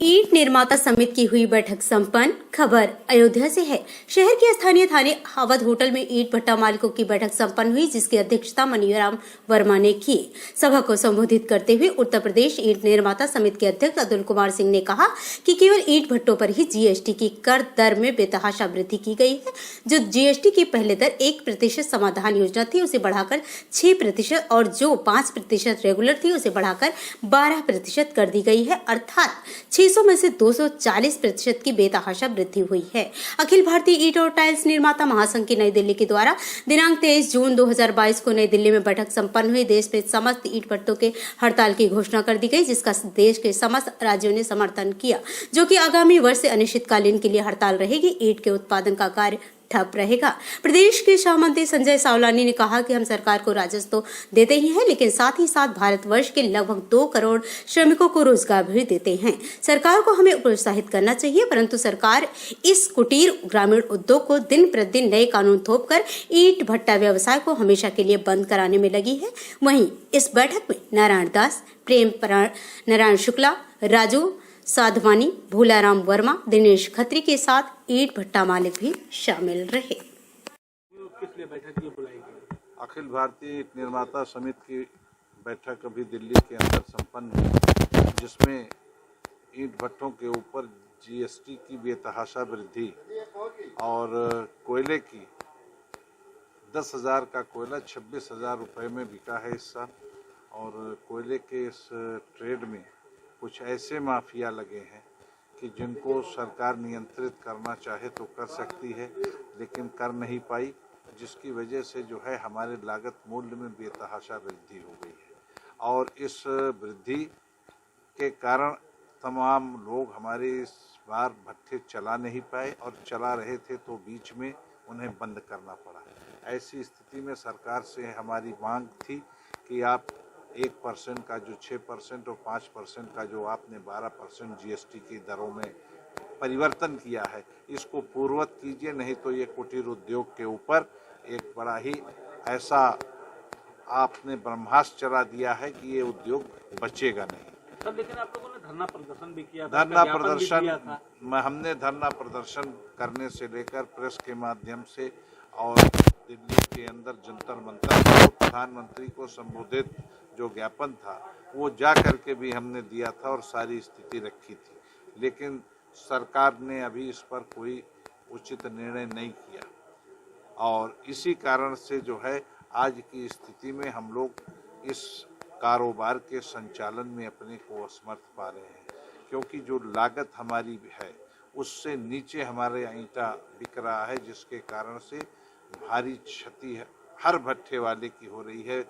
ईंट निर्माता समिति की हुई बैठक संपन्न। खबर अयोध्या से है। शहर के स्थानीय थाने अवध होटल में ईंट भट्टा मालिकों की बैठक संपन्न हुई, जिसकी अध्यक्षता मनीराम वर्मा ने की। सभा को संबोधित करते हुए उत्तर प्रदेश ईंट निर्माता समिति के अध्यक्ष अतुल कुमार सिंह ने कहा कि केवल ईंट भट्टों पर ही जीएसटी की कर दर में बेतहाशा वृद्धि की गई है। जो जीएसटी की पहले दर 1% समाधान योजना थी, उसे बढ़ाकर 6% और जो 5% रेगुलर थी, उसे बढ़ाकर 12% कर दी गई है। अर्थात 600 में से 240% की बेतहाशा वृद्धि हुई है। अखिल भारतीय ईंट और टाइल्स निर्माता महासंघ की नई दिल्ली के द्वारा दिनांक 23 जून 2022 को नई दिल्ली में बैठक संपन्न हुई। देश में समस्त ईंट भट्टों के हड़ताल की घोषणा कर दी गई, जिसका देश के समस्त राज्यों ने समर्थन किया, जो कि आगामी वर्ष से अनिश्चितकालीन के लिए हड़ताल रहेगी। ईंट के उत्पादन का कार्य ठप रहेगा। प्रदेश के श्रम मंत्री संजय सावलानी ने कहा कि हम सरकार को राजस्व तो देते ही हैं, लेकिन साथ ही साथ भारतवर्ष के लगभग 2 करोड़ श्रमिकों को रोजगार भी देते हैं। सरकार को हमें प्रोत्साहित करना चाहिए, परंतु सरकार इस कुटीर ग्रामीण उद्योग को दिन प्रतिदिन नए कानून थोपकर ईंट भट्टा व्यवसाय को हमेशा के लिए बंद कराने में लगी है। वहीं इस बैठक में नारायण दास, प्रेम नारायण शुक्ला, राजू साधवानी, भोलाराम वर्मा, दिनेश खत्री के साथ ईंट भट्टा मालिक भी शामिल रहे। किस लिए बैठक ये बुलाई गई? अखिल भारतीय ईंट निर्माता समिति की बैठक अभी दिल्ली के अंदर संपन्न हुई, जिसमें ईंट भट्टों के ऊपर जीएसटी की बेतहाशा वृद्धि और कोयले की 10,000 का कोयला 26,000 रुपये में बिका है इस साल। और कोयले के इस ट्रेड में कुछ ऐसे माफिया लगे हैं कि जिनको सरकार नियंत्रित करना चाहे तो कर सकती है, लेकिन कर नहीं पाई, जिसकी वजह से जो है हमारे लागत मूल्य में बेतहाशा वृद्धि हो गई है। और इस वृद्धि के कारण तमाम लोग हमारे इस बार भट्टे चला नहीं पाए, और चला रहे थे तो बीच में उन्हें बंद करना पड़ा। ऐसी स्थिति में सरकार से हमारी मांग थी कि आप 1% का जो 6% और 5% का जो आपने 12% जीएसटी की दरों में परिवर्तन किया है, इसको पूर्ववत कीजिए, नहीं तो ये कुटीर उद्योग के ऊपर एक बड़ा ही ऐसा आपने ब्रह्मास्त्र चला दिया है कि ये उद्योग बचेगा नहीं। सर, लेकिन आप लोगों ने धरना प्रदर्शन भी किया था, धरना प्रदर्शन हमने धरना प्रदर्शन करने से लेकर प्रेस के माध्यम से और दिल्ली के अंदर जंतर मंतर पर प्रधानमंत्री को संबोधित जो ज्ञापन था वो जा करके भी हमने दिया था और सारी स्थिति रखी थी, लेकिन सरकार ने अभी इस पर कोई उचित निर्णय नहीं किया। और इसी कारण से जो है आज की स्थिति में हम लोग इस कारोबार के संचालन में अपने को असमर्थ पा रहे हैं, क्योंकि जो लागत हमारी है उससे नीचे हमारे ईंटा बिक रहा है, जिसके कारण से भारी क्षति है हर भट्टे वाले की हो रही है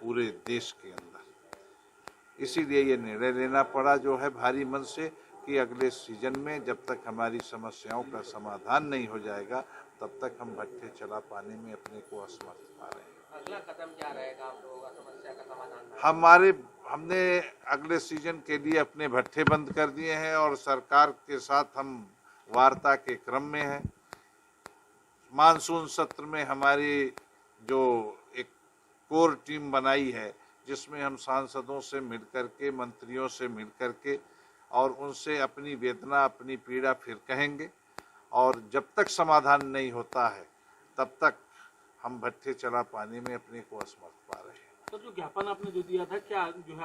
पूरे देश के अंदर। इसीलिए ये निर्णय लेना पड़ा जो है भारी मन से कि अगले सीजन में जब तक हमारी समस्याओं का समाधान नहीं हो जाएगा, तब तक हम भट्टे चला पाने में अपने को असमर्थ पा रहे हैं। अगला कदम क्या रहेगा आप लोगों का समस्या का समाधान? हमने अगले सीजन के लिए अपने भट्टे बंद कर दिए हैं और सरकार के साथ हम वार्ता के क्रम में हैं। मानसून सत्र में हमारी जो एक कोर टीम बनाई है, जिसमें हम सांसदों से मिलकर के, मंत्रियों से मिलकर के और उनसे अपनी वेदना, अपनी पीड़ा फिर कहेंगे, और जब तक समाधान नहीं होता है तब तक हम भट्टे चला पाने में अपने को असमर्थ पा रहे हैं। तो जो ज्ञापन आपने जो दिया था, क्या जो है